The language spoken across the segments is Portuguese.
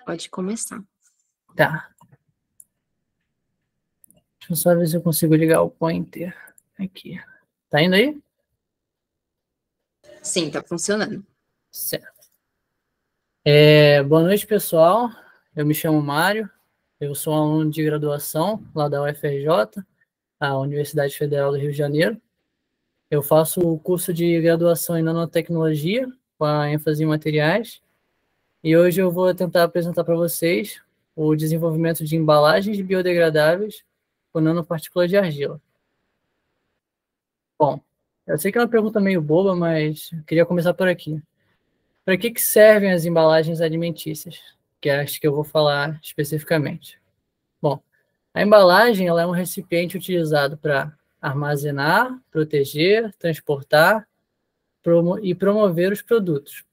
Pode começar. Tá. Deixa eu só ver se eu consigo ligar o pointer aqui. Tá indo aí? Sim, tá funcionando. Certo. Boa noite, pessoal. Eu me chamo Mário. Eu sou um aluno de graduação lá da UFRJ, a Universidade Federal do Rio de Janeiro. Eu faço o curso de graduação em nanotecnologia, com a ênfase em materiais. E hoje eu vou tentar apresentar para vocês o desenvolvimento de embalagens biodegradáveis com nanopartículas de argila. Bom, eu sei que é uma pergunta meio boba, mas eu queria começar por aqui. Para que servem as embalagens alimentícias? Que é as que eu vou falar especificamente. Bom, a embalagem ela é um recipiente utilizado para armazenar, proteger, transportar e promover os produtos,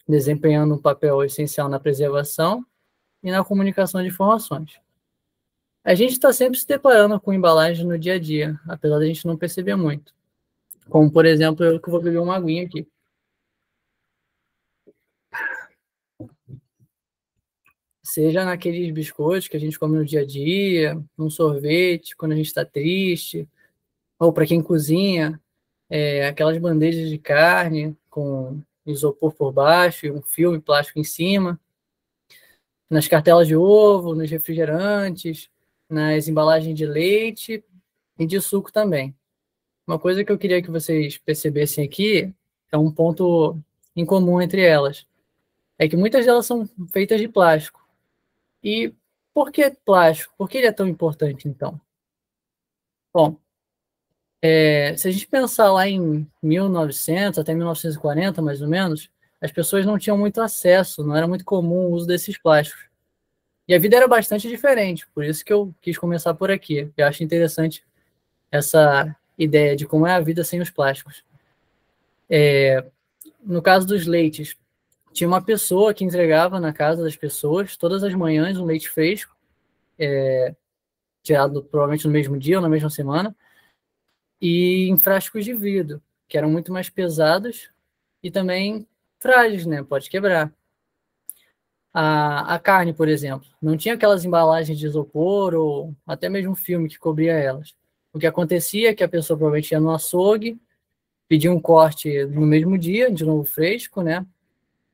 desempenhando um papel essencial na preservação e na comunicação de informações. A gente está sempre se deparando com embalagens no dia a dia, apesar de a gente não perceber muito. Como, por exemplo, eu que vou beber uma aguinha aqui. Seja naqueles biscoitos que a gente come no dia a dia, num sorvete, quando a gente está triste, ou para quem cozinha, aquelas bandejas de carne com isopor por baixo e um filme plástico em cima, nas cartelas de ovo, nos refrigerantes, nas embalagens de leite e de suco também. Uma coisa que eu queria que vocês percebessem aqui é um ponto em comum entre elas. É que muitas delas são feitas de plástico. E por que plástico? Por que ele é tão importante, então? Bom, se a gente pensar lá em 1900 até 1940, mais ou menos, as pessoas não tinham muito acesso, não era muito comum o uso desses plásticos. E a vida era bastante diferente, por isso que eu quis começar por aqui. Eu acho interessante essa ideia de como é a vida sem os plásticos. No caso dos leites, tinha uma pessoa que entregava na casa das pessoas, todas as manhãs, um leite fresco, tirado provavelmente no mesmo dia ou na mesma semana, e em frascos de vidro, que eram muito mais pesados e também frágeis, né? Pode quebrar. A carne, por exemplo, não tinha aquelas embalagens de isopor ou até mesmo filme que cobria elas. O que acontecia é que a pessoa provavelmente ia no açougue, pedia um corte no mesmo dia, de novo fresco, né?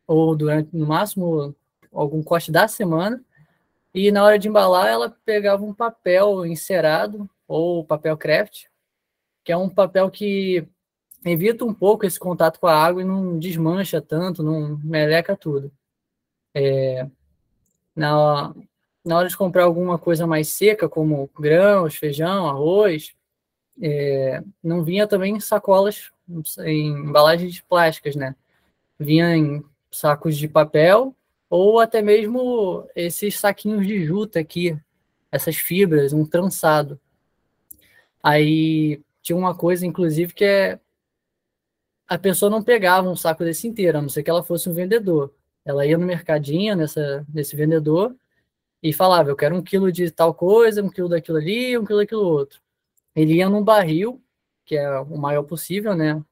Ou durante, no máximo, algum corte da semana. E na hora de embalar, ela pegava um papel encerado ou papel craft, que é um papel que evita um pouco esse contato com a água e não desmancha tanto, não meleca tudo. Na, na hora de comprar alguma coisa mais seca, como grãos, feijão, arroz, não vinha também em sacolas, em embalagens plásticas, né? Vinha em sacos de papel ou até mesmo esses saquinhos de juta aqui, essas fibras, um trançado. Aí tinha uma coisa, inclusive, que a pessoa não pegava um saco desse inteiro, a não ser que ela fosse um vendedor. Ela ia no mercadinho, nesse vendedor, e falava, eu quero 1 quilo de tal coisa, 1 quilo daquilo ali, 1 quilo daquilo outro. Ele ia num barril, que é o maior possível, né?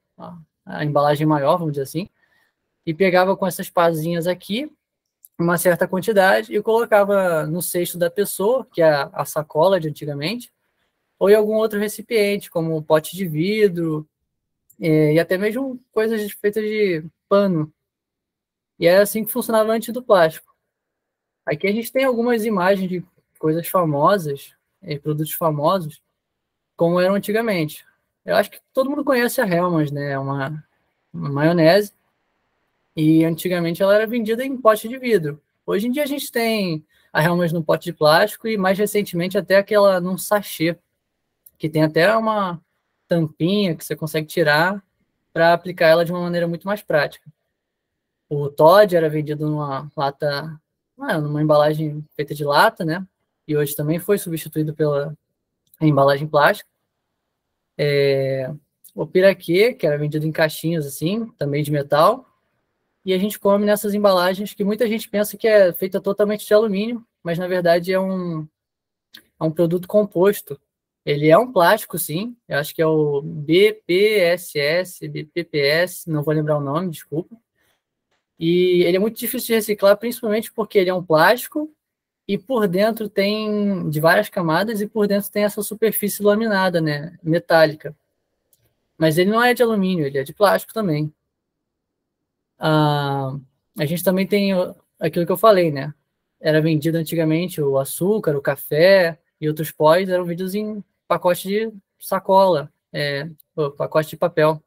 A embalagem maior, vamos dizer assim, e pegava com essas pazinhas aqui, uma certa quantidade, e colocava no cesto da pessoa, que é a sacola de antigamente, ou em algum outro recipiente, como um pote de vidro, e até mesmo coisas feitas de pano. E era assim que funcionava antes do plástico. Aqui a gente tem algumas imagens de coisas famosas, produtos famosos, como eram antigamente. Eu acho que todo mundo conhece a Hellmann's, né? É uma maionese. E antigamente ela era vendida em pote de vidro. Hoje em dia a gente tem a Hellmann's no pote de plástico e mais recentemente até aquela num sachê, que tem até uma tampinha que você consegue tirar para aplicar ela de uma maneira muito mais prática. O Todd era vendido numa lata, numa embalagem feita de lata, né? E hoje também foi substituído pela embalagem plástica. O piraquê, que era vendido em caixinhas assim, também de metal. E a gente come nessas embalagens que muita gente pensa que é feita totalmente de alumínio, mas na verdade é um produto composto. Ele é um plástico, sim. Eu acho que é o BPSS, BPPS, não vou lembrar o nome, desculpa. E ele é muito difícil de reciclar, principalmente porque ele é um plástico e por dentro tem de várias camadas e por dentro tem essa superfície laminada, né, metálica. Mas ele não é de alumínio, ele é de plástico também. A gente também tem aquilo que eu falei, né? Era vendido antigamente o açúcar, o café e outros pós eram vendidos em pacote de sacola, pacote de papel.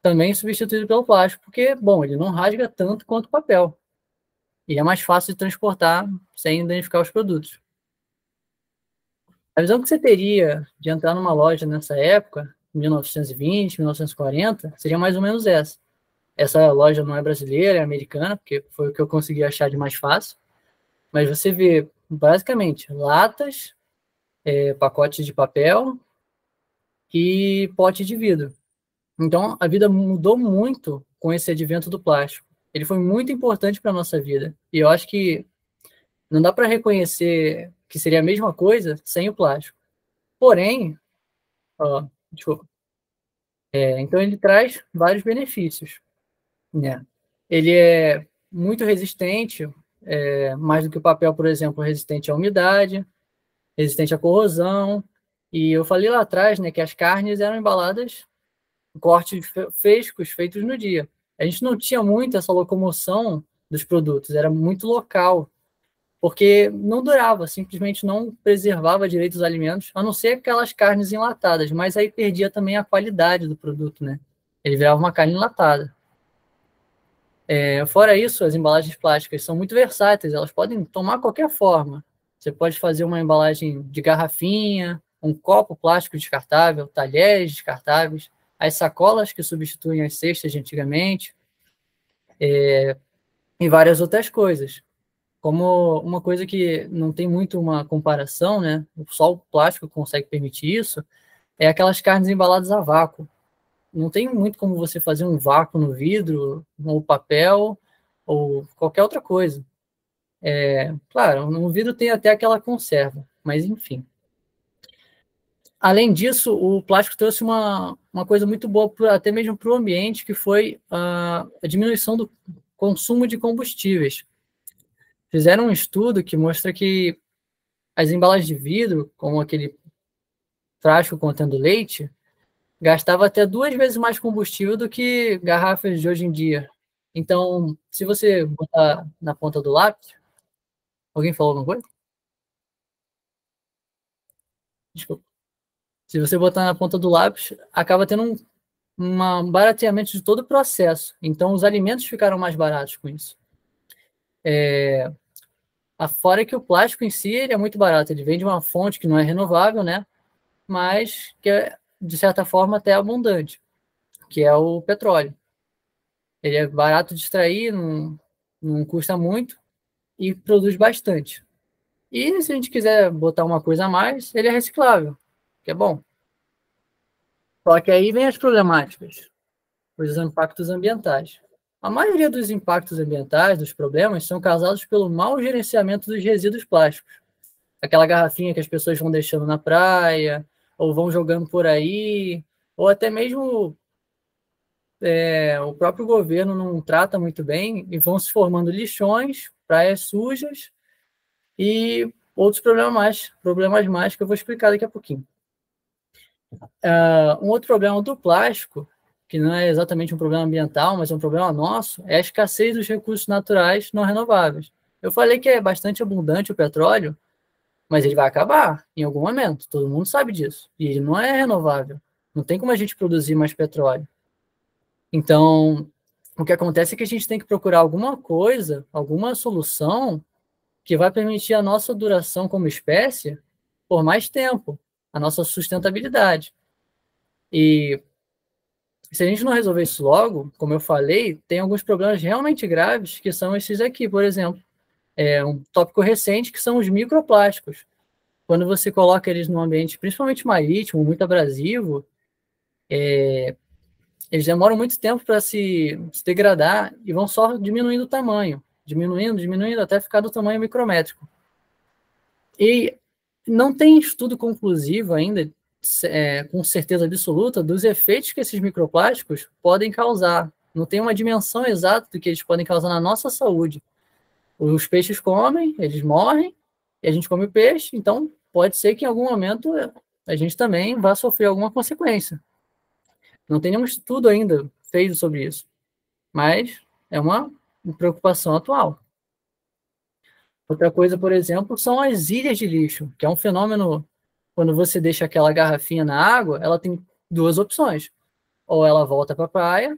Também substituído pelo plástico, porque, bom, ele não rasga tanto quanto o papel. E é mais fácil de transportar sem danificar os produtos. A visão que você teria de entrar numa loja nessa época, 1920, 1940, seria mais ou menos essa. Essa loja não é brasileira, é americana, porque foi o que eu consegui achar de mais fácil. Mas você vê, basicamente, latas, pacotes de papel e pote de vidro. Então, a vida mudou muito com esse advento do plástico. Ele foi muito importante para a nossa vida. E eu acho que não dá para reconhecer que seria a mesma coisa sem o plástico. Porém, ó, desculpa, então ele traz vários benefícios, né? Ele é muito resistente, mais do que o papel, por exemplo, resistente à umidade, resistente à corrosão. E eu falei lá atrás, né, que as carnes eram embaladas em cortes frescos feitos no dia. A gente não tinha muito essa locomoção dos produtos, era muito local, porque não durava, simplesmente não preservava direito os alimentos, a não ser aquelas carnes enlatadas, mas aí perdia também a qualidade do produto, né? Ele virava uma carne enlatada. Fora isso, as embalagens plásticas são muito versáteis, elas podem tomar qualquer forma. Você pode fazer uma embalagem de garrafinha, um copo plástico descartável, talheres descartáveis, as sacolas que substituem as cestas de antigamente, e várias outras coisas. Como uma coisa que não tem muito uma comparação, né? Só o plástico consegue permitir isso, é aquelas carnes embaladas a vácuo. Não tem muito como você fazer um vácuo no vidro, ou papel, ou qualquer outra coisa. Claro, no vidro tem até aquela conserva, mas enfim. Além disso, o plástico trouxe uma coisa muito boa, até mesmo para o ambiente, que foi a diminuição do consumo de combustíveis. Fizeram um estudo que mostra que as embalagens de vidro, como aquele frasco contendo leite, gastava até 2 vezes mais combustível do que garrafas de hoje em dia. Então, se você botar na ponta do lápis, alguém falou alguma coisa? Desculpa. Se você botar na ponta do lápis, acaba tendo um barateamento de todo o processo. Então, os alimentos ficaram mais baratos com isso. Fora que o plástico em si ele é muito barato. Ele vem de uma fonte que não é renovável, né? Mas que é, de certa forma, até abundante, que é o petróleo. Ele é barato de extrair, não custa muito e produz bastante. E se a gente quiser botar uma coisa a mais, ele é reciclável, que é bom. Só que aí vem as problemáticas, os impactos ambientais. A maioria dos impactos ambientais, dos problemas, são causados pelo mau gerenciamento dos resíduos plásticos. Aquela garrafinha que as pessoas vão deixando na praia, ou vão jogando por aí, ou até mesmo o próprio governo não trata muito bem e vão se formando lixões, praias sujas e outros problemas mais que eu vou explicar daqui a pouquinho. Um outro problema do plástico, que não é exatamente um problema ambiental, mas é um problema nosso, é a escassez dos recursos naturais não renováveis. Eu falei que é bastante abundante o petróleo, mas ele vai acabar em algum momento, todo mundo sabe disso. E ele não é renovável. Não tem como a gente produzir mais petróleo. Então, o que acontece é que a gente tem que procurar alguma coisa, alguma solução que vai permitir a nossa duração como espécie por mais tempo, a nossa sustentabilidade. E se a gente não resolver isso logo, como eu falei, tem alguns problemas realmente graves que são esses aqui, por exemplo. Um tópico recente que são os microplásticos. Quando você coloca eles num ambiente, principalmente marítimo, muito abrasivo, eles demoram muito tempo para se degradar e vão só diminuindo o tamanho, diminuindo até ficar do tamanho micrométrico. E não tem estudo conclusivo ainda, com certeza absoluta, dos efeitos que esses microplásticos podem causar não tem uma dimensão exata do que eles podem causar na nossa saúde. Os peixes comem, eles morrem, e a gente come o peixe, então pode ser que em algum momento a gente também vá sofrer alguma consequência. Não tem nenhum estudo ainda feito sobre isso, mas é uma preocupação atual. Outra coisa, por exemplo, são as ilhas de lixo, que é um fenômeno, quando você deixa aquela garrafinha na água, ela tem duas opções. Ou ela volta para a praia,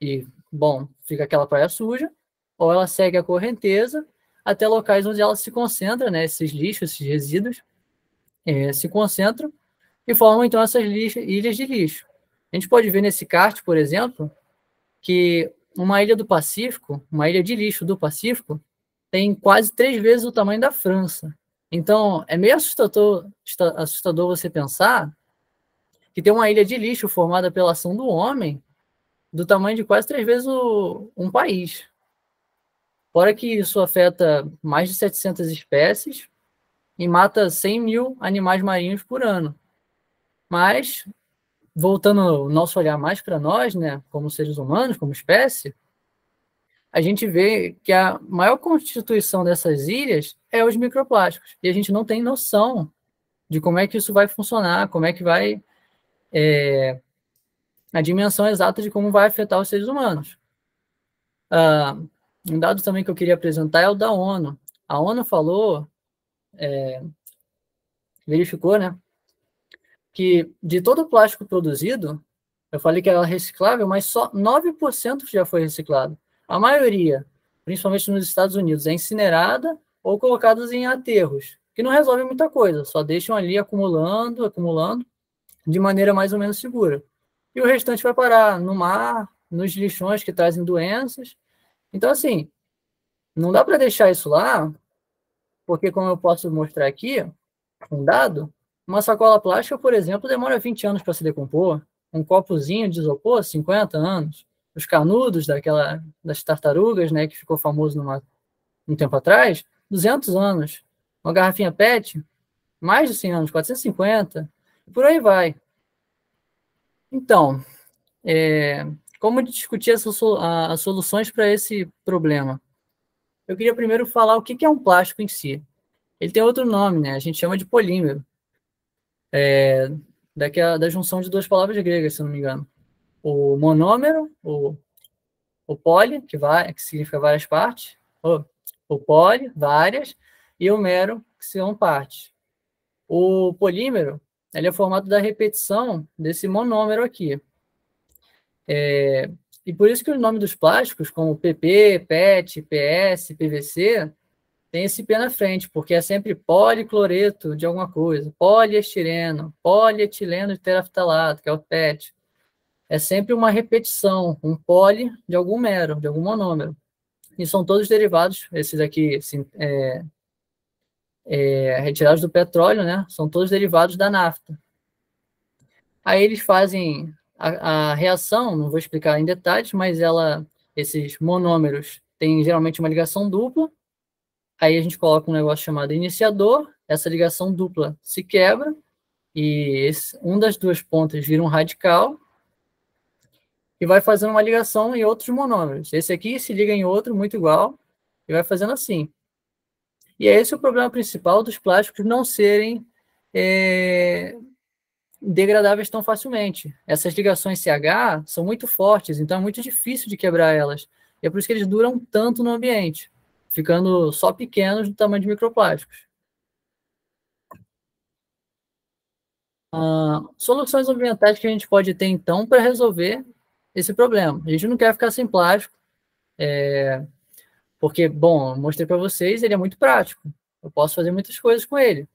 e, bom, fica aquela praia suja, ou ela segue a correnteza até locais onde ela se concentra, né, esses lixos, esses resíduos, se concentram e formam, então, essas ilhas de lixo. A gente pode ver nesse kart, por exemplo, que uma ilha do Pacífico, uma ilha de lixo do Pacífico, tem quase 3 vezes o tamanho da França. Então, é meio assustador você pensar que tem uma ilha de lixo formada pela ação do homem do tamanho de quase 3 vezes um país. Fora que isso afeta mais de 700 espécies e mata 100 mil animais marinhos por ano. Mas, voltando o nosso olhar mais para nós, né, como seres humanos, como espécie, a gente vê que a maior constituição dessas ilhas é os microplásticos. E a gente não tem noção de como é que isso vai funcionar, como é que vai... a dimensão exata de como vai afetar os seres humanos. Um dado também que eu queria apresentar é o da ONU. A ONU falou, verificou, né, que de todo o plástico produzido, eu falei que era reciclável, mas só 9% já foi reciclado. A maioria, principalmente nos Estados Unidos, é incinerada ou colocada em aterros, que não resolvem muita coisa, só deixam ali acumulando, de maneira mais ou menos segura. E o restante vai parar no mar, nos lixões que trazem doenças. Então, assim, não dá para deixar isso lá, porque, como eu posso mostrar aqui, um dado, uma sacola plástica, por exemplo, demora 20 anos para se decompor, um copozinho de isopor, 50 anos, os canudos das tartarugas, né, que ficou famoso um tempo atrás, 200 anos, uma garrafinha PET, mais de 100 anos, 450, e por aí vai. Então, como discutir as soluções para esse problema? Eu queria primeiro falar o que é um plástico em si. Ele tem outro nome, né? A gente chama de polímero. Da junção de duas palavras gregas, se não me engano. O monômero, o poly, que significa várias partes, o poly, várias, e o mero, que são partes. O polímero, ele é formado da repetição desse monômero aqui. E por isso que o nome dos plásticos, como PP, PET, PS, PVC, tem esse P na frente, porque é sempre policloreto de alguma coisa, poliestireno, polietileno de teraftalato, que é o PET. É sempre uma repetição, um poli de algum mero, de algum monômero. E são todos derivados, esses aqui, assim, retirados do petróleo, né? São todos derivados da nafta. Aí eles fazem a reação, não vou explicar em detalhes, mas esses monômeros têm geralmente uma ligação dupla. Aí a gente coloca um negócio chamado iniciador, essa ligação dupla se quebra, e um das duas pontas vira um radical, e vai fazendo uma ligação em outros monômeros. Esse aqui se liga em outro muito igual, e vai fazendo assim. E é esse o problema principal dos plásticos não serem degradáveis tão facilmente. Essas ligações CH são muito fortes, então é muito difícil de quebrar elas. E é por isso que eles duram tanto no ambiente, ficando só pequenos do tamanho de microplásticos. Soluções ambientais que a gente pode ter, então, para resolver esse problema. A gente não quer ficar sem plástico, porque, bom, eu mostrei para vocês, ele é muito prático. Eu posso fazer muitas coisas com ele,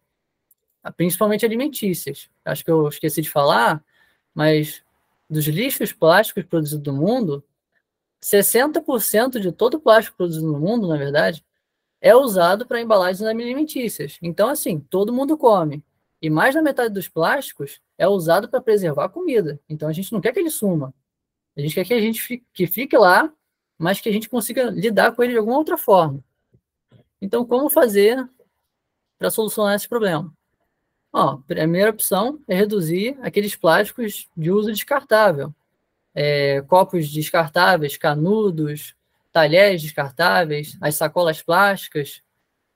principalmente alimentícias. Acho que eu esqueci de falar, mas dos lixos plásticos produzidos no mundo, 60% de todo o plástico produzido no mundo, na verdade, é usado para embalagens alimentícias. Então, assim, todo mundo come. E mais da metade dos plásticos é usado para preservar a comida. Então, a gente não quer que ele suma. A gente quer que fique lá, mas que a gente consiga lidar com ele de alguma outra forma. Então, como fazer para solucionar esse problema? A primeira opção é reduzir aqueles plásticos de uso descartável. copos descartáveis, canudos, talheres descartáveis, as sacolas plásticas,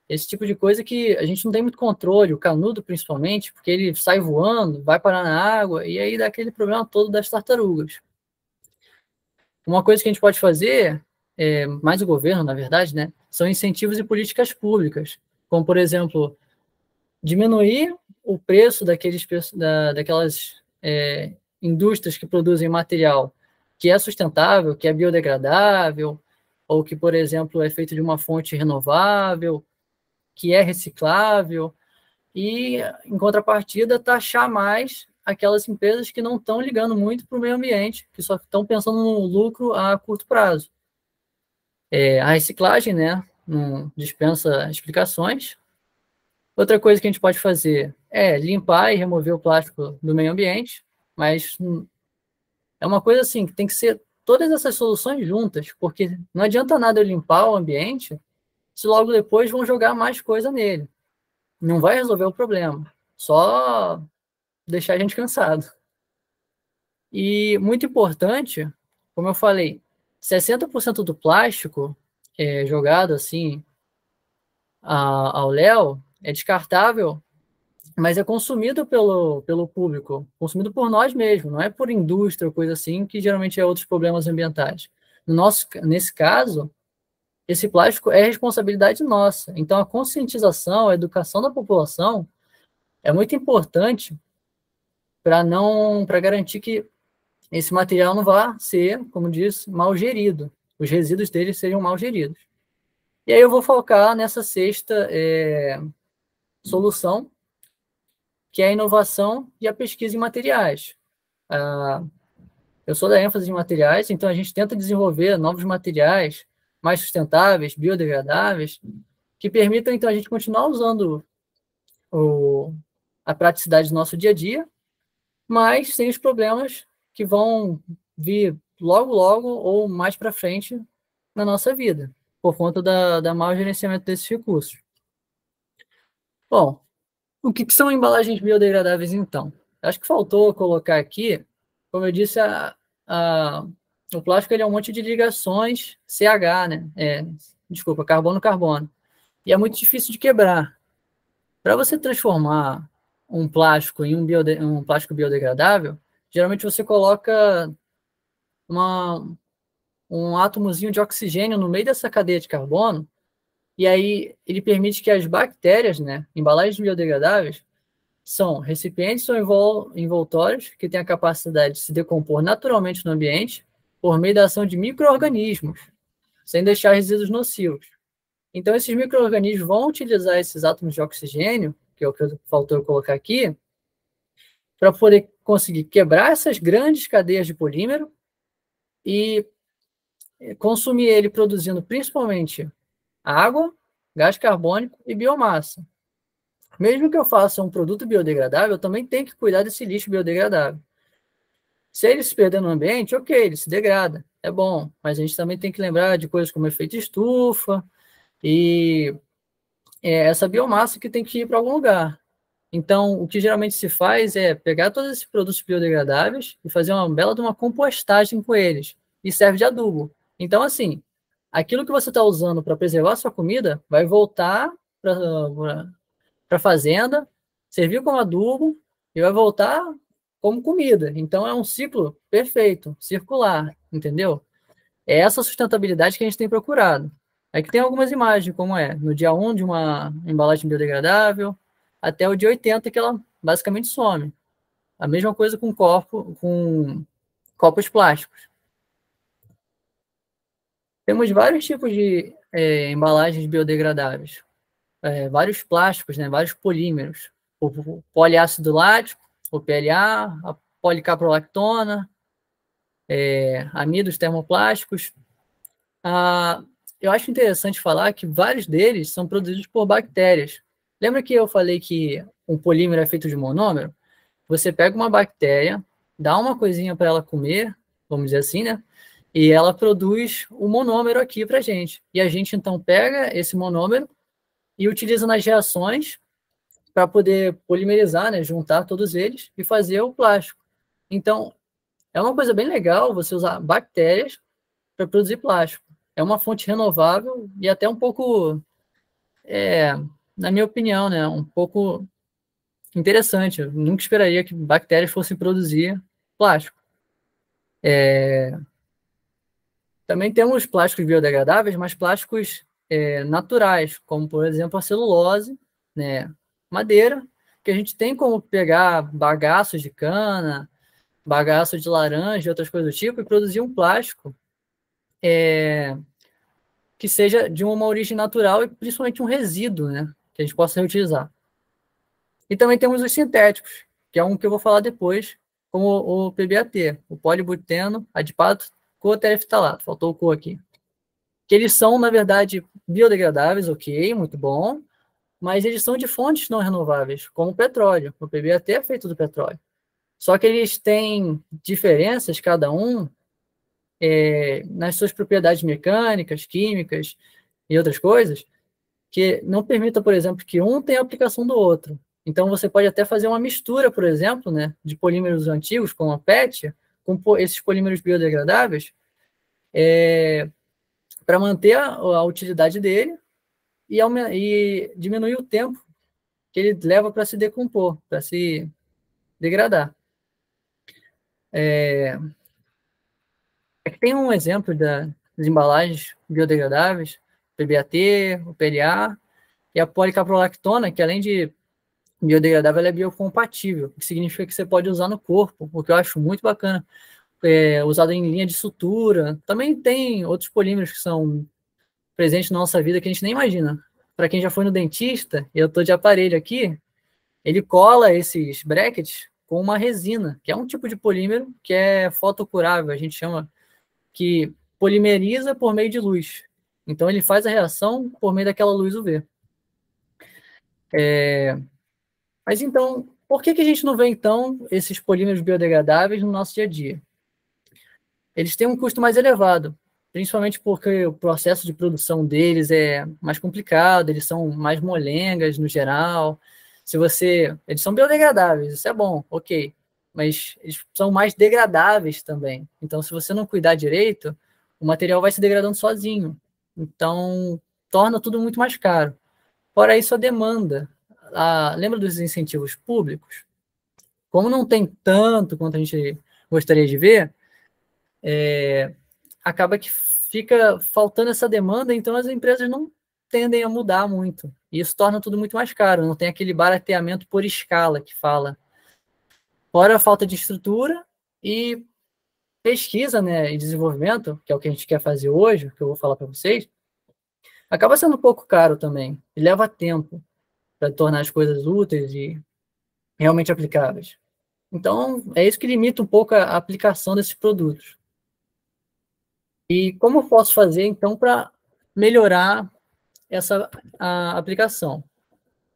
esse tipo de coisa que a gente não tem muito controle, o canudo principalmente, porque ele sai voando, vai parar na água, e aí dá aquele problema todo das tartarugas. Uma coisa que a gente pode fazer, mais o governo, na verdade, né, são incentivos e políticas públicas, como, por exemplo, diminuir o preço daquelas indústrias que produzem material que é sustentável, que é biodegradável, ou que, por exemplo, é feito de uma fonte renovável, que é reciclável, e, em contrapartida, taxar mais aquelas empresas que não estão ligando muito para o meio ambiente, que só estão pensando no lucro a curto prazo. A reciclagem, né, não dispensa explicações. Outra coisa que a gente pode fazer é limpar e remover o plástico do meio ambiente, mas é uma coisa assim que tem que ser todas essas soluções juntas, porque não adianta nada eu limpar o ambiente se logo depois vão jogar mais coisa nele. Não vai resolver o problema, só deixar a gente cansado. E muito importante, como eu falei, 60% do plástico jogado assim ao léu é descartável, mas é consumido pelo público, consumido por nós mesmos, não é por indústria ou coisa assim, que geralmente é outros problemas ambientais. Nesse caso, esse plástico é responsabilidade nossa. Então, a conscientização, a educação da população é muito importante para garantir que esse material não vá ser, como diz, mal gerido. Os resíduos dele sejam mal geridos. E aí eu vou focar nessa sexta solução, que é a inovação e a pesquisa em materiais. Eu sou da ênfase em materiais, então a gente tenta desenvolver novos materiais mais sustentáveis, biodegradáveis, que permitam, então, a gente continuar usando a praticidade do nosso dia a dia, mas sem os problemas que vão vir logo, logo ou mais para frente na nossa vida, por conta da mau gerenciamento desses recursos. Bom, o que são embalagens biodegradáveis, então? Acho que faltou colocar aqui, como eu disse, o plástico ele é um monte de ligações CH, né? Desculpa, carbono-carbono. E é muito difícil de quebrar. Para você transformar um plástico em um plástico biodegradável, geralmente você coloca um átomozinho de oxigênio no meio dessa cadeia de carbono, e aí ele permite que as bactérias, né, embalagens biodegradáveis, são recipientes ou envoltórios que têm a capacidade de se decompor naturalmente no ambiente por meio da ação de micro-organismos, sem deixar resíduos nocivos. Então, esses micro-organismos vão utilizar esses átomos de oxigênio, que é o que faltou eu colocar aqui, para poder conseguir quebrar essas grandes cadeias de polímero e consumir ele produzindo principalmente água, gás carbônico e biomassa. Mesmo que eu faça um produto biodegradável, eu também tenho que cuidar desse lixo biodegradável. Se ele se perder no ambiente, ok, ele se degrada, é bom, mas a gente também tem que lembrar de coisas como efeito estufa e essa biomassa que tem que ir para algum lugar. Então, o que geralmente se faz é pegar todos esses produtos biodegradáveis e fazer uma bela de uma compostagem com eles, e serve de adubo. Então, assim, aquilo que você está usando para preservar a sua comida vai voltar para a fazenda, servir como adubo e vai voltar como comida. Então, é um ciclo perfeito, circular, entendeu? É essa sustentabilidade que a gente tem procurado. Aqui tem algumas imagens, como no dia 1 de uma embalagem biodegradável, até o dia 80, que ela basicamente some. A mesma coisa com copos plásticos. Temos vários tipos de embalagens biodegradáveis. Vários plásticos, né, vários polímeros. O poliácido lático, o PLA, a policaprolactona, amidos termoplásticos. Eu acho interessante falar que vários deles são produzidos por bactérias. Lembra que eu falei que um polímero é feito de monômero? Você pega uma bactéria, dá uma coisinha para ela comer, vamos dizer assim, né? E ela produz o monômero aqui para a gente. E a gente, então, pega esse monômero e utiliza nas reações para poder polimerizar, né? Juntar todos eles e fazer o plástico. Então, É uma coisa bem legal você usar bactérias para produzir plástico. É uma fonte renovável e até um pouco, na minha opinião, né, um pouco interessante. Eu nunca esperaria que bactérias fossem produzir plástico. Também temos plásticos biodegradáveis, mas plásticos naturais, como, por exemplo, a celulose, né, madeira, que a gente tem como pegar bagaços de cana, bagaço de laranja e outras coisas do tipo, e produzir um plástico que seja de uma origem natural e principalmente um resíduo, né, que a gente possa reutilizar. E também temos os sintéticos, que é um que eu vou falar depois, como o PBAT, o polibuteno adipato coterefitalato, faltou o co aqui. Que eles são, na verdade, biodegradáveis, ok, muito bom, mas eles são de fontes não renováveis, como o petróleo. O PBAT é feito do petróleo. Só que eles têm diferenças, cada um, nas suas propriedades mecânicas, químicas e outras coisas, que não permitam, por exemplo, que um tenha aplicação do outro. Então, você pode até fazer uma mistura, por exemplo, né, de polímeros antigos, como a PET, com esses polímeros biodegradáveis, para manter a utilidade dele e diminuir o tempo que ele leva para se decompor, para se degradar. Aqui tem um exemplo das embalagens biodegradáveis, o PBAT, o PLA, e a policaprolactona, que além de biodegradável, ela é biocompatível, o que significa que você pode usar no corpo, o que eu acho muito bacana, usado em linha de sutura. Também tem outros polímeros que são presentes na nossa vida que a gente nem imagina. Para quem já foi no dentista, e eu estou de aparelho aqui, ele cola esses brackets com uma resina, que é um tipo de polímero que é fotocurável, a gente chama, que polimeriza por meio de luz. Então, ele faz a reação por meio daquela luz UV. Mas então, por que a gente não vê, então, esses polímeros biodegradáveis no nosso dia a dia? Eles têm um custo mais elevado, principalmente porque o processo de produção deles é mais complicado, eles são mais molengas no geral. Eles são biodegradáveis, isso é bom, ok, mas eles são mais degradáveis também. Então, se você não cuidar direito, o material vai se degradando sozinho. Então, torna tudo muito mais caro. Fora isso, a demanda. Lembra dos incentivos públicos? Como não tem tanto quanto a gente gostaria de ver, acaba que fica faltando essa demanda, então as empresas não tendem a mudar muito. E isso torna tudo muito mais caro, não tem aquele barateamento por escala que fala. Fora a falta de estrutura e pesquisa, né, e desenvolvimento, que é o que a gente quer fazer hoje, que eu vou falar para vocês, acaba sendo um pouco caro também, e leva tempo para tornar as coisas úteis e realmente aplicáveis. Então, é isso que limita um pouco a aplicação desses produtos. E como eu posso fazer, então, para melhorar a aplicação?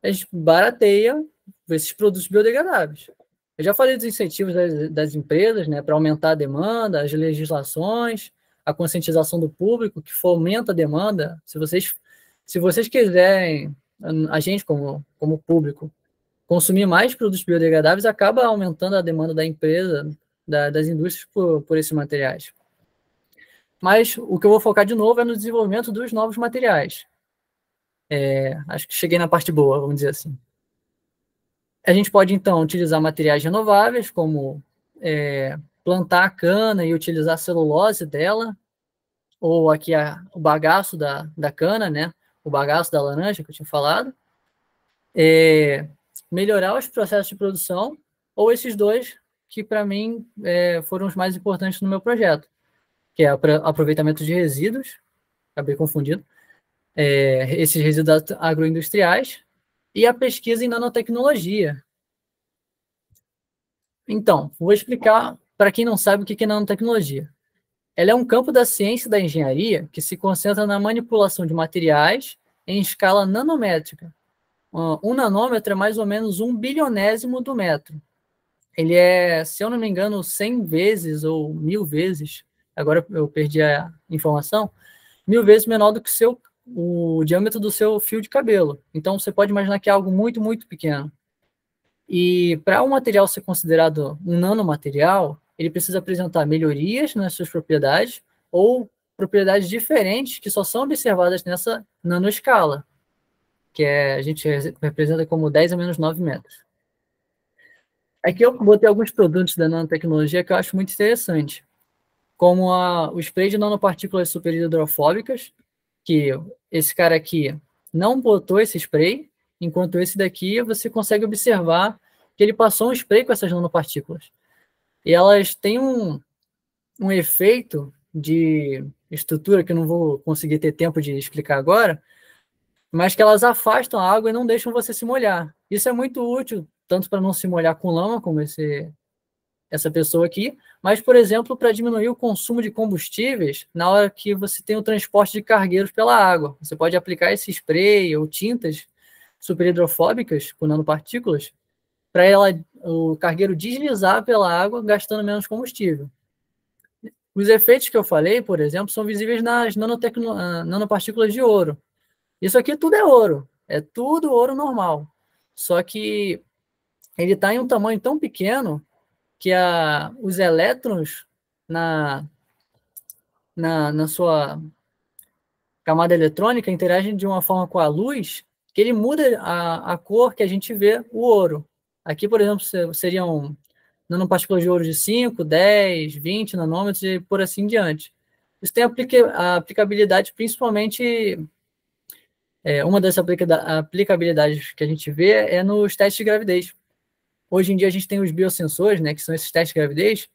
A gente barateia esses produtos biodegradáveis. Eu já falei dos incentivos das empresas, né, para aumentar a demanda, as legislações, a conscientização do público, que fomenta a demanda. Se vocês quiserem, a gente, como público, consumir mais produtos biodegradáveis, acaba aumentando a demanda da empresa, das indústrias por esses materiais. Mas o que eu vou focar de novo é no desenvolvimento dos novos materiais. Acho que cheguei na parte boa, vamos dizer assim. A gente pode, então, utilizar materiais renováveis, como plantar a cana e utilizar a celulose dela, ou aqui o bagaço da cana, né? O bagaço da laranja que eu tinha falado. Melhorar os processos de produção, ou esses dois que, para mim, foram os mais importantes no meu projeto, que é aproveitamento de resíduos, acabei confundindo, esses resíduos agroindustriais, e a pesquisa em nanotecnologia. Então, vou explicar para quem não sabe o que é nanotecnologia. Ela é um campo da ciência e da engenharia que se concentra na manipulação de materiais em escala nanométrica. Um nanômetro é mais ou menos 1 bilionésimo do metro. Ele é, se eu não me engano, 100 vezes ou 1000 vezes, agora eu perdi a informação, 1000 vezes menor do que o diâmetro do seu fio de cabelo. Então, você pode imaginar que é algo muito, muito pequeno. E para um material ser considerado um nanomaterial, ele precisa apresentar melhorias nas suas propriedades ou propriedades diferentes que só são observadas nessa nanoescala, que a gente representa como 10 a menos 9 metros. Aqui eu botei alguns produtos da nanotecnologia que eu acho muito interessante, como o spray de nanopartículas super hidrofóbicas, que esse cara aqui não botou esse spray, enquanto esse daqui você consegue observar que ele passou um spray com essas nanopartículas. E elas têm um efeito de estrutura que eu não vou conseguir ter tempo de explicar agora, mas que elas afastam a água e não deixam você se molhar. Isso é muito útil, tanto para não se molhar com lama, como essa pessoa aqui, mas, por exemplo, para diminuir o consumo de combustíveis na hora que você tem o transporte de cargueiros pela água. Você pode aplicar esse spray ou tintas superhidrofóbicas com nanopartículas para o cargueiro deslizar pela água, gastando menos combustível. Os efeitos que eu falei, por exemplo, são visíveis nas nanopartículas de ouro. Isso aqui tudo é tudo ouro normal. Só que ele está em um tamanho tão pequeno que os elétrons na sua camada eletrônica interagem de uma forma com a luz que ele muda a cor que a gente vê o ouro. Aqui, por exemplo, seriam nanopartículas de ouro de 5, 10, 20 nanômetros e por assim diante. Isso tem a aplicabilidade principalmente... uma das aplicabilidades que a gente vê é nos testes de gravidez. Hoje em dia a gente tem os biosensores, né, que são esses testes de gravidez,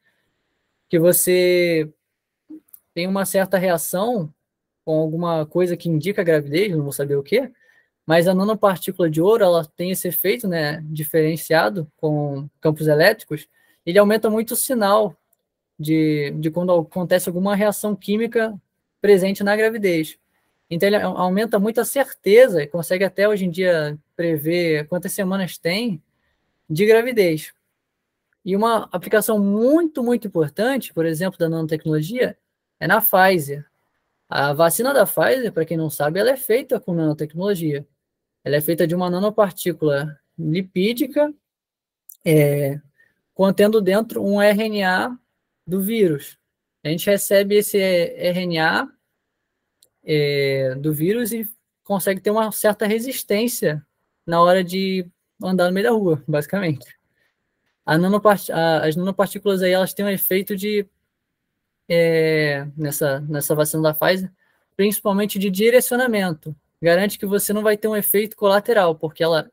que você tem uma certa reação com alguma coisa que indica a gravidez, não vou saber o que, mas a nanopartícula de ouro, ela tem esse efeito, né, diferenciado com campos elétricos, ele aumenta muito o sinal de quando acontece alguma reação química presente na gravidez. Então, ele aumenta muito a certeza, e consegue até hoje em dia prever quantas semanas tem de gravidez. E uma aplicação muito, muito importante, por exemplo, da nanotecnologia, é na Pfizer. A vacina da Pfizer, para quem não sabe, ela é feita com nanotecnologia. Ela é feita de uma nanopartícula lipídica, contendo dentro um RNA do vírus. A gente recebe esse RNA do vírus e consegue ter uma certa resistência na hora de andar no meio da rua, basicamente. As nanopartículas aí, elas têm um efeito nessa vacina da Pfizer, principalmente de direcionamento. Garante que você não vai ter um efeito colateral, porque ela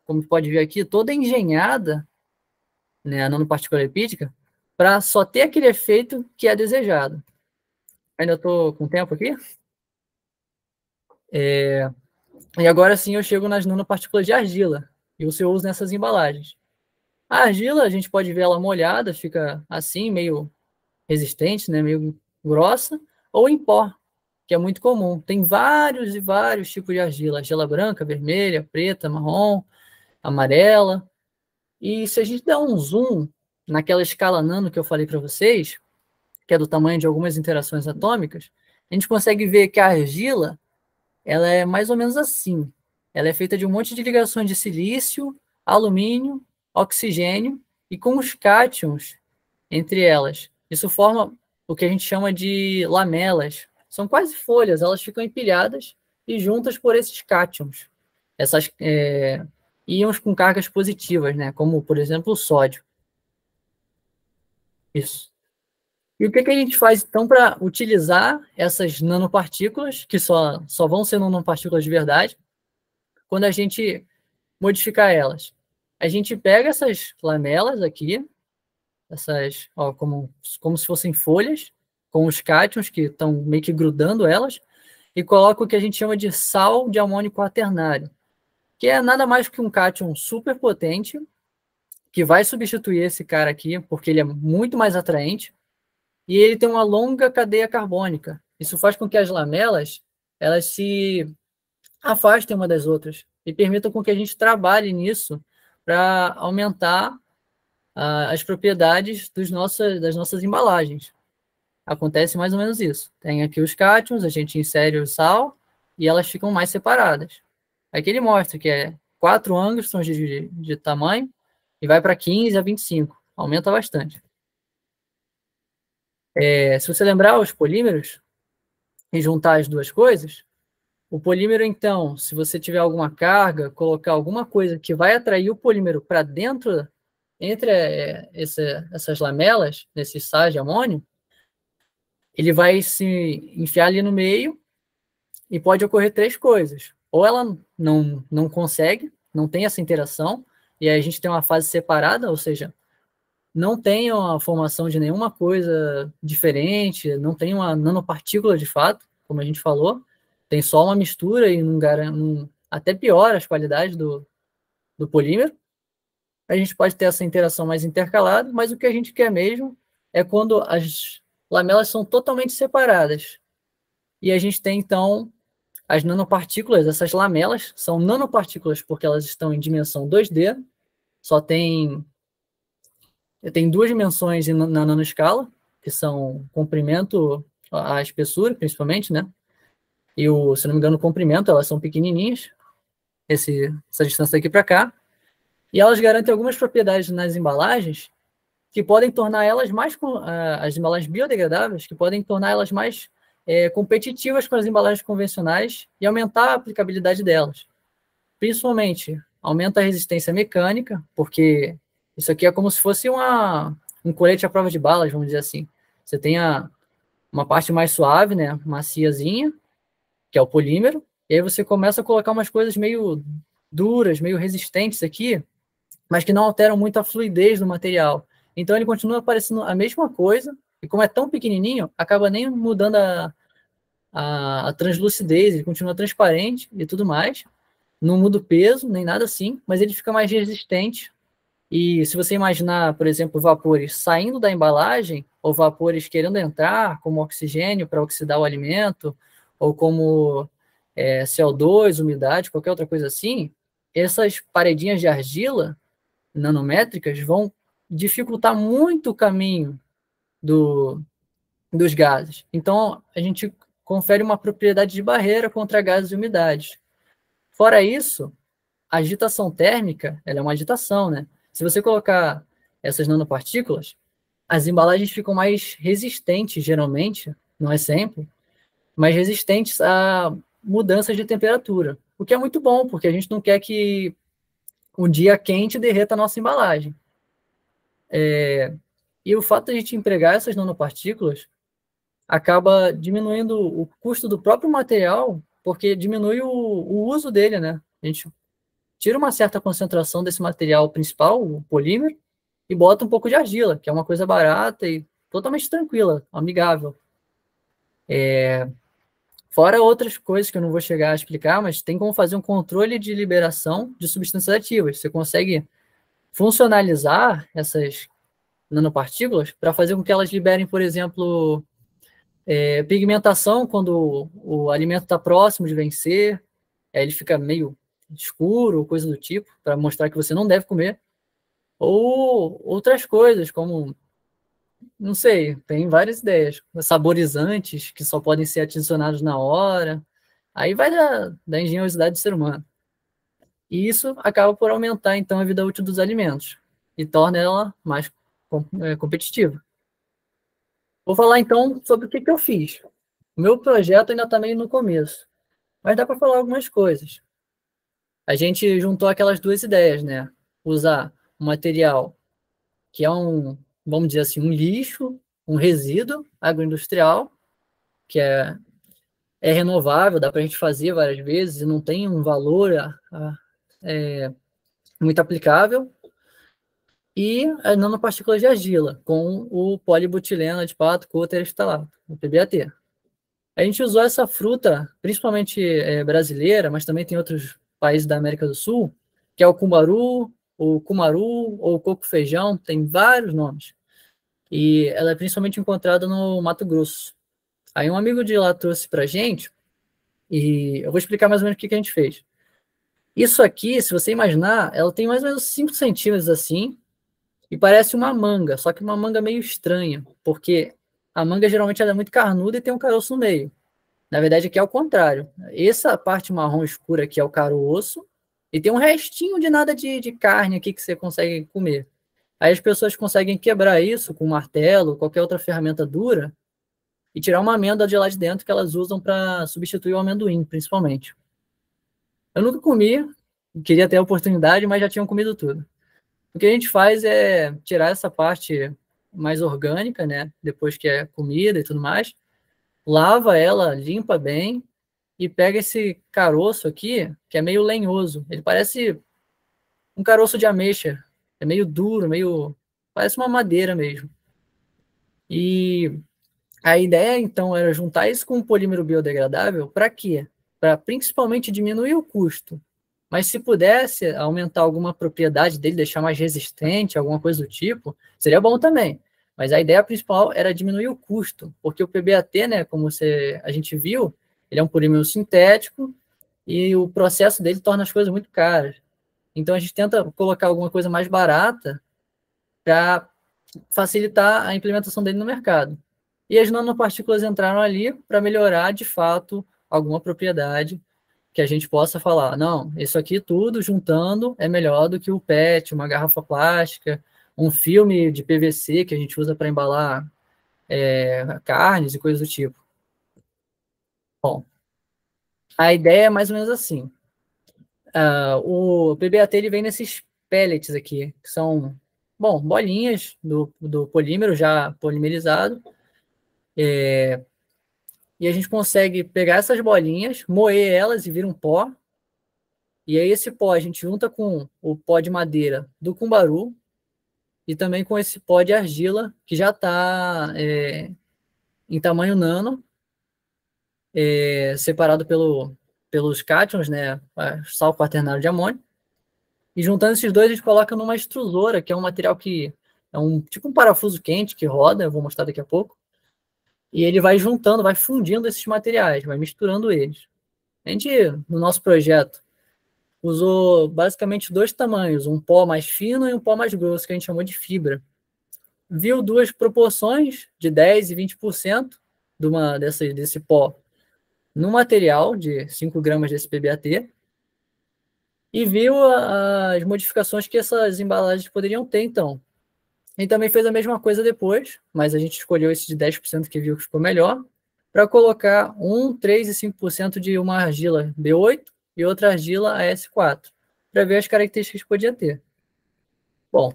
como pode ver aqui, toda engenhada, né, a nanopartícula lipídica, para só ter aquele efeito que é desejado. Ainda estou com tempo aqui? E agora sim eu chego nas nanopartículas de argila e o seu uso nessas embalagens. A argila, a gente pode ver ela molhada, fica assim, meio resistente, né, meio grossa, ou em pó, que é muito comum. Tem vários e vários tipos de argila. Argila branca, vermelha, preta, marrom, amarela. E se a gente der um zoom naquela escala nano que eu falei para vocês, que é do tamanho de algumas interações atômicas, a gente consegue ver que a argila, ela é mais ou menos assim. Ela é feita de um monte de ligações de silício, alumínio, oxigênio e com os cátions entre elas. Isso forma o que a gente chama de lamelas. São quase folhas, elas ficam empilhadas e juntas por esses cátions. Essas íons com cargas positivas, né? Como, por exemplo, o sódio. Isso. E o que a gente faz, então, para utilizar essas nanopartículas, que só vão ser nanopartículas de verdade, quando a gente modificar elas? A gente pega essas lamelas aqui, como se fossem folhas, com os cátions que estão meio que grudando elas, e coloca o que a gente chama de sal de amônio quaternário, que é nada mais que um cátion super potente, que vai substituir esse cara aqui, porque ele é muito mais atraente, e ele tem uma longa cadeia carbônica. Isso faz com que as lamelas elas se afastem uma das outras e permitam com que a gente trabalhe nisso para aumentar as propriedades das nossas embalagens. Acontece mais ou menos isso. Tem aqui os cátions, a gente insere o sal e elas ficam mais separadas. Aqui ele mostra que é 4 angstroms de tamanho e vai para 15 a 25. Aumenta bastante. Se você lembrar os polímeros e juntar as duas coisas, o polímero, então, se você tiver alguma carga, colocar alguma coisa que vai atrair o polímero para dentro, entre essas lamelas, nesses sais de amônio, ele vai se enfiar ali no meio e pode ocorrer três coisas. Ou ela não consegue, não tem essa interação, e aí a gente tem uma fase separada, ou seja, não tem a formação de nenhuma coisa diferente, não tem uma nanopartícula de fato, como a gente falou, tem só uma mistura e até piora as qualidades do polímero. A gente pode ter essa interação mais intercalada, mas o que a gente quer mesmo é quando as lamelas são totalmente separadas. E a gente tem, então, as nanopartículas, essas lamelas, são nanopartículas porque elas estão em dimensão 2D, só tem duas dimensões na nanoescala, que são o comprimento, a espessura, principalmente, né? E, se não me engano, o comprimento, elas são pequenininhas, essa distância daqui para cá, e elas garantem algumas propriedades nas embalagens que podem tornar elas mais, as embalagens biodegradáveis, que podem tornar elas mais competitivas com as embalagens convencionais e aumentar a aplicabilidade delas. Principalmente, aumenta a resistência mecânica, porque isso aqui é como se fosse um colete à prova de balas, vamos dizer assim. Você tem uma parte mais suave, né, maciazinha, que é o polímero, e aí você começa a colocar umas coisas meio duras, meio resistentes aqui, mas que não alteram muito a fluidez do material. Então ele continua parecendo a mesma coisa, e como é tão pequenininho, acaba nem mudando a translucidez, ele continua transparente e tudo mais, não muda o peso, nem nada assim, mas ele fica mais resistente. E se você imaginar, por exemplo, vapores saindo da embalagem, ou vapores querendo entrar, como oxigênio para oxidar o alimento, ou como CO2, umidade, qualquer outra coisa assim, essas paredinhas de argila nanométricas vão dificultar muito o caminho dos gases. Então, a gente confere uma propriedade de barreira contra gases e umidades. Fora isso, a agitação térmica, ela é uma agitação, né? Se você colocar essas nanopartículas, as embalagens ficam mais resistentes, geralmente, não é sempre, mais resistentes a mudanças de temperatura. O que é muito bom, porque a gente não quer que um dia quente derreta a nossa embalagem. E o fato de a gente empregar essas nanopartículas acaba diminuindo o custo do próprio material, porque diminui o uso dele, né? A gente tira uma certa concentração desse material principal, o polímero, e bota um pouco de argila, que é uma coisa barata e totalmente tranquila, amigável. Fora outras coisas que eu não vou chegar a explicar, mas tem como fazer um controle de liberação de substâncias ativas. Você consegue funcionalizar essas nanopartículas para fazer com que elas liberem, por exemplo, pigmentação quando o alimento está próximo de vencer, aí ele fica meio escuro, coisa do tipo, para mostrar que você não deve comer. Ou outras coisas, como, não sei, tem várias ideias. Saborizantes que só podem ser adicionados na hora. Aí vai da engenhosidade do ser humano. E isso acaba por aumentar, então, a vida útil dos alimentos e torna ela mais competitiva. Vou falar, então, sobre o que eu fiz. O meu projeto ainda está meio no começo, mas dá para falar algumas coisas. A gente juntou aquelas duas ideias, né? Usar um material que é vamos dizer assim, um lixo, um resíduo agroindustrial, que é renovável, dá para a gente fazer várias vezes e não tem um valor muito aplicável, e as nanopartículas de argila, com o polibutileno adipato coterestalato, o PBAT. A gente usou essa fruta, principalmente brasileira, mas também tem outros países da América do Sul, que é o cumbaru, o cumaru ou coco-feijão, tem vários nomes. E ela é principalmente encontrada no Mato Grosso. Aí um amigo de lá trouxe pra gente, e eu vou explicar mais ou menos o que a gente fez. Isso aqui, se você imaginar, ela tem mais ou menos 5 centímetros assim, e parece uma manga, só que uma manga meio estranha, porque a manga geralmente ela é muito carnuda e tem um caroço no meio. Na verdade, aqui é o contrário. Essa parte marrom escura aqui é o caroço, e tem um restinho de nada de carne aqui que você consegue comer. Aí as pessoas conseguem quebrar isso com um martelo, qualquer outra ferramenta dura, e tirar uma amêndoa de lá de dentro que elas usam para substituir o amendoim, principalmente. Eu nunca comi, queria ter a oportunidade, mas já tinham comido tudo. O que a gente faz é tirar essa parte mais orgânica, né? Depois que é comida e tudo mais, lava ela, limpa bem e pega esse caroço aqui, que é meio lenhoso. Ele parece um caroço de ameixa. É meio duro, meio... parece uma madeira mesmo. E a ideia, então, era juntar isso com um polímero biodegradável para quê? Para principalmente diminuir o custo. Mas se pudesse aumentar alguma propriedade dele, deixar mais resistente, alguma coisa do tipo, seria bom também. Mas a ideia principal era diminuir o custo, porque o PBAT, né, como a gente viu, ele é um polímero sintético e o processo dele torna as coisas muito caras. Então a gente tenta colocar alguma coisa mais barata para facilitar a implementação dele no mercado. E as nanopartículas entraram ali para melhorar, de fato, alguma propriedade que a gente possa falar, não, isso aqui tudo juntando é melhor do que o PET, uma garrafa plástica, um filme de PVC que a gente usa para embalar carnes e coisas do tipo. Bom, a ideia é mais ou menos assim. O PBAT ele vem nesses pellets aqui, que são, bom, bolinhas do polímero já polimerizado, e a gente consegue pegar essas bolinhas, moer elas e vir um pó, e aí esse pó a gente junta com o pó de madeira do cumbaru e também com esse pó de argila que já está em tamanho nano, separado pelos cátions, né, sal quaternário de amônio. E juntando esses dois, a gente coloca numa extrusora, que é um material que é tipo um parafuso quente que roda, eu vou mostrar daqui a pouco. E ele vai juntando, vai fundindo esses materiais, vai misturando eles. A gente, no nosso projeto, usou basicamente dois tamanhos, um pó mais fino e um pó mais grosso, que a gente chamou de fibra. Viu duas proporções de 10% e 20% desse pó no material de 5 gramas desse PBAT e viu as modificações que essas embalagens poderiam ter, então. A gente também fez a mesma coisa depois, mas a gente escolheu esse de 10% que viu que ficou melhor, para colocar 1, 3 e 5% de uma argila B8 e outra argila AS4, para ver as características que podia ter. Bom,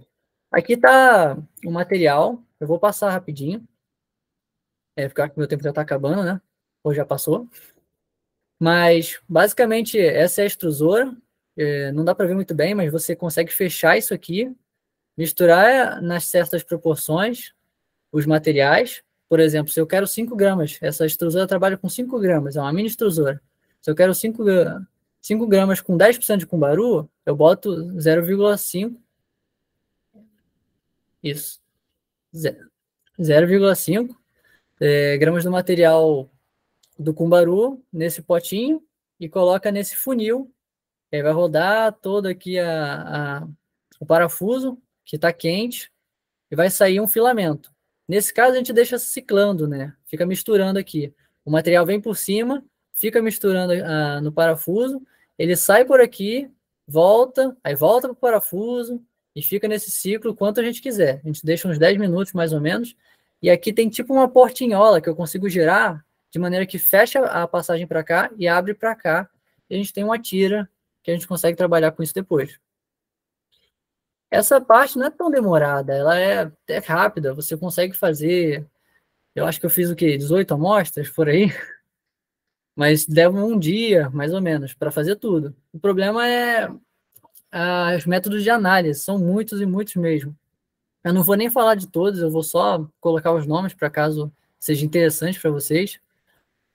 aqui está o material, eu vou passar rapidinho, porque meu tempo já está acabando, né? Ou já passou. Mas, basicamente, essa é a extrusora, não dá para ver muito bem, mas você consegue fechar isso aqui, misturar nas certas proporções os materiais. Por exemplo, se eu quero 5 gramas, essa extrusora trabalha com 5 gramas, é uma mini extrusora. Se eu quero 5 gramas com 10% de cumbaru, eu boto 0,5. Isso. 0,5 gramas do material do cumbaru nesse potinho e coloca nesse funil. Aí vai rodar todo aqui o parafuso, que está quente, e vai sair um filamento. Nesse caso, a gente deixa ciclando, né? Fica misturando aqui. O material vem por cima, fica misturando no parafuso, ele sai por aqui, volta, aí volta para o parafuso e fica nesse ciclo quanto a gente quiser. A gente deixa uns 10 minutos, mais ou menos. E aqui tem tipo uma portinhola que eu consigo girar de maneira que fecha a passagem para cá e abre para cá. E a gente tem uma tira que a gente consegue trabalhar com isso depois. Essa parte não é tão demorada, ela é rápida, você consegue fazer, eu acho que eu fiz o quê? 18 amostras por aí, mas leva um dia, mais ou menos, para fazer tudo. O problema é os métodos de análise, são muitos e muitos mesmo. Eu não vou nem falar de todos, eu vou só colocar os nomes para caso seja interessante para vocês,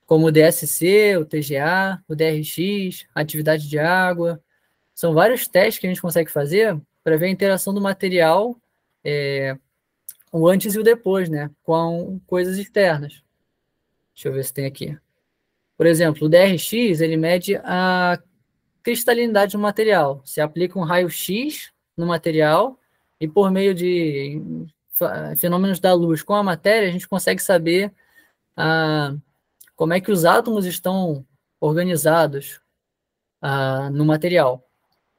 como o DSC, o TGA, o DRX, a atividade de água. São vários testes que a gente consegue fazer para ver a interação do material, o antes e o depois, né, com coisas externas. Deixa eu ver se tem aqui. Por exemplo, o DRX, ele mede a cristalinidade do material. Você aplica um raio-x no material e por meio de fenômenos da luz com a matéria, a gente consegue saber como é que os átomos estão organizados no material.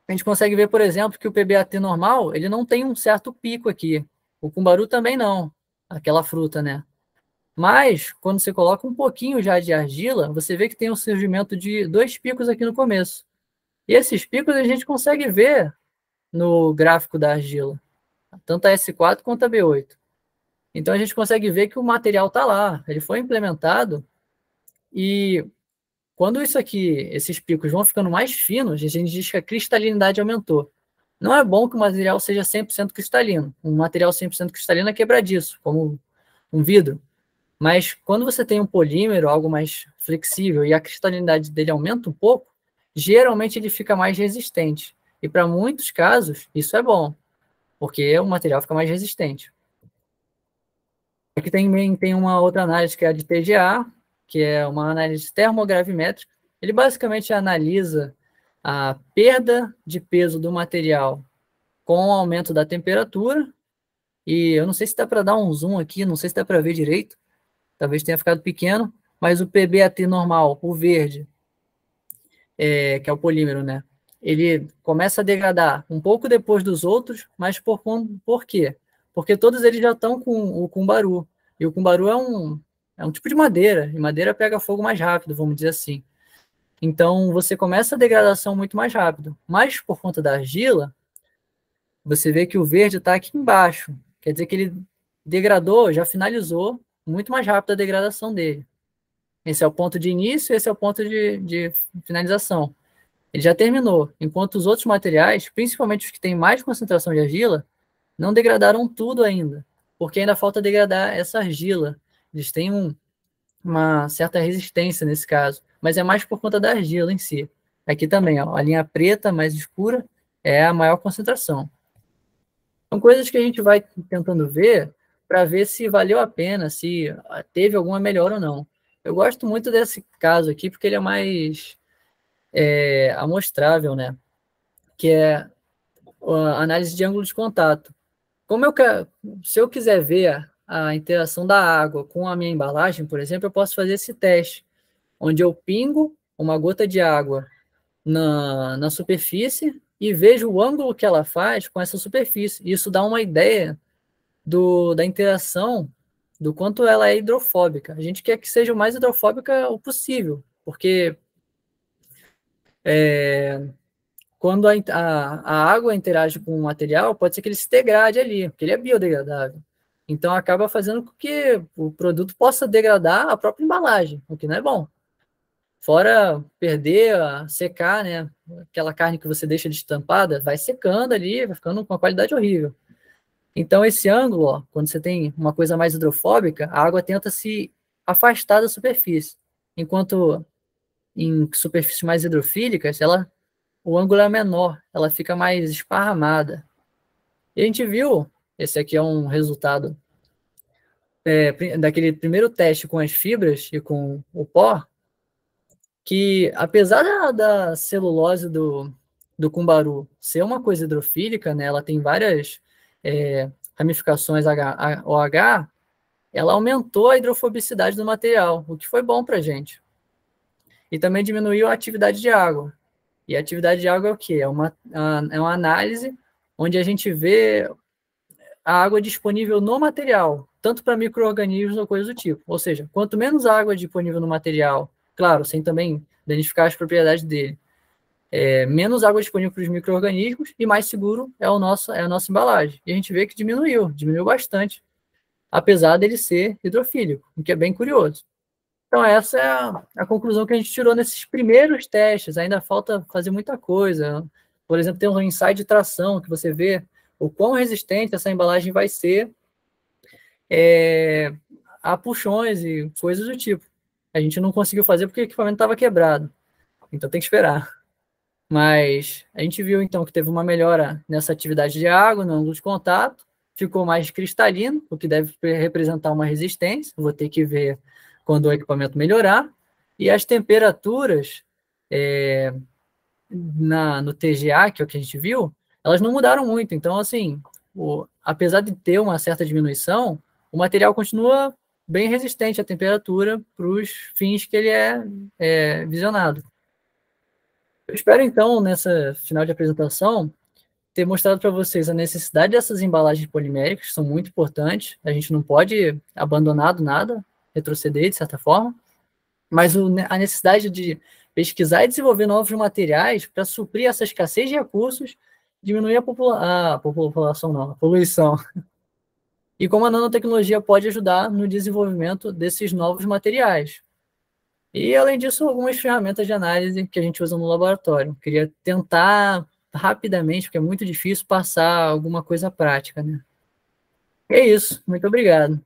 a gente consegue ver, por exemplo, que o PBAT normal, ele não tem um certo pico aqui. O cumbaru também não, aquela fruta, né? Mas, quando você coloca um pouquinho já de argila, você vê que tem o surgimento de 2 picos aqui no começo. E esses picos a gente consegue ver no gráfico da argila, tanto a S4 quanto a B8. Então, a gente consegue ver que o material está lá, ele foi implementado, e quando isso aqui, esses picos vão ficando mais finos, a gente diz que a cristalinidade aumentou. Não é bom que o material seja 100% cristalino. Um material 100% cristalino é quebradiço, como um vidro. Mas quando você tem um polímero, algo mais flexível, e a cristalinidade dele aumenta um pouco, geralmente ele fica mais resistente. E para muitos casos, isso é bom, porque o material fica mais resistente. Aqui também tem uma outra análise que é a de TGA, que é uma análise termogravimétrica. Ele basicamente analisa a perda de peso do material com o aumento da temperatura. E eu não sei se dá para dar um zoom aqui, não sei se dá para ver direito, talvez tenha ficado pequeno, mas o PBAT normal, o verde, que é o polímero, né? Ele começa a degradar um pouco depois dos outros, mas por quê? Porque todos eles já estão com o cumbaru. E o cumbaru é um tipo de madeira, e madeira pega fogo mais rápido, vamos dizer assim. Então, você começa a degradação muito mais rápido. Mas, por conta da argila, você vê que o verde está aqui embaixo. Quer dizer que ele degradou, já finalizou muito mais rápido a degradação dele. Esse é o ponto de início, esse é o ponto de finalização. Ele já terminou, enquanto os outros materiais, principalmente os que têm mais concentração de argila, não degradaram tudo ainda, porque ainda falta degradar essa argila. Eles têm uma certa resistência nesse caso, mas é mais por conta da argila em si. Aqui também, ó, a linha preta mais escura é a maior concentração. São coisas que a gente vai tentando ver para ver se valeu a pena, se teve alguma melhora ou não. Eu gosto muito desse caso aqui porque ele é mais amostrável, né? Que é a análise de ângulo de contato. Se eu quiser ver a interação da água com a minha embalagem, por exemplo, eu posso fazer esse teste, onde eu pingo uma gota de água na superfície e vejo o ângulo que ela faz com essa superfície. Isso dá uma ideia da interação, do quanto ela é hidrofóbica. A gente quer que seja o mais hidrofóbica o possível, porque quando a água interage com o material, pode ser que ele se degrade ali, porque ele é biodegradável. Então, acaba fazendo com que o produto possa degradar a própria embalagem, o que não é bom. Fora perder, secar, né? Aquela carne que você deixa destampada, vai secando ali, vai ficando com uma qualidade horrível. Então, esse ângulo, ó, quando você tem uma coisa mais hidrofóbica, a água tenta se afastar da superfície. Enquanto em superfícies mais hidrofílicas, o ângulo é menor, ela fica mais esparramada. E a gente viu, esse aqui é um resultado daquele primeiro teste com as fibras e com o pó, que apesar da celulose do cumbaru ser uma coisa hidrofílica, né, ela tem várias ramificações OH, ela aumentou a hidrofobicidade do material, o que foi bom para a gente. E também diminuiu a atividade de água. E a atividade de água é o quê? É uma análise onde a gente vê a água disponível no material, tanto para micro-organismos ou coisa do tipo. Ou seja, quanto menos água disponível no material, claro, sem também danificar as propriedades dele, menos água disponível para os micro-organismos e mais seguro é a nossa embalagem. E a gente vê que diminuiu bastante, apesar dele ser hidrofílico, o que é bem curioso. Então, essa é a conclusão que a gente tirou nesses primeiros testes. Ainda falta fazer muita coisa. Por exemplo, tem um ensaio de tração, que você vê o quão resistente essa embalagem vai ser a puxões e coisas do tipo. A gente não conseguiu fazer porque o equipamento estava quebrado. Então, tem que esperar. Mas a gente viu, então, que teve uma melhora nessa atividade de água, no ângulo de contato. Ficou mais cristalino, o que deve representar uma resistência. Vou ter que ver quando o equipamento melhorar, e as temperaturas no TGA, que é o que a gente viu, elas não mudaram muito. Então, assim, apesar de ter uma certa diminuição, o material continua bem resistente à temperatura para os fins que ele é visionado. Eu espero, então, nessa final de apresentação, ter mostrado para vocês a necessidade dessas embalagens poliméricas, que são muito importantes. A gente não pode abandonar do nada, retroceder, de certa forma, mas a necessidade de pesquisar e desenvolver novos materiais para suprir essa escassez de recursos, diminuir a população, não, a poluição. E como a nanotecnologia pode ajudar no desenvolvimento desses novos materiais. E, além disso, algumas ferramentas de análise que a gente usa no laboratório. Queria tentar rapidamente, porque é muito difícil passar alguma coisa prática, né? É isso. Muito obrigado.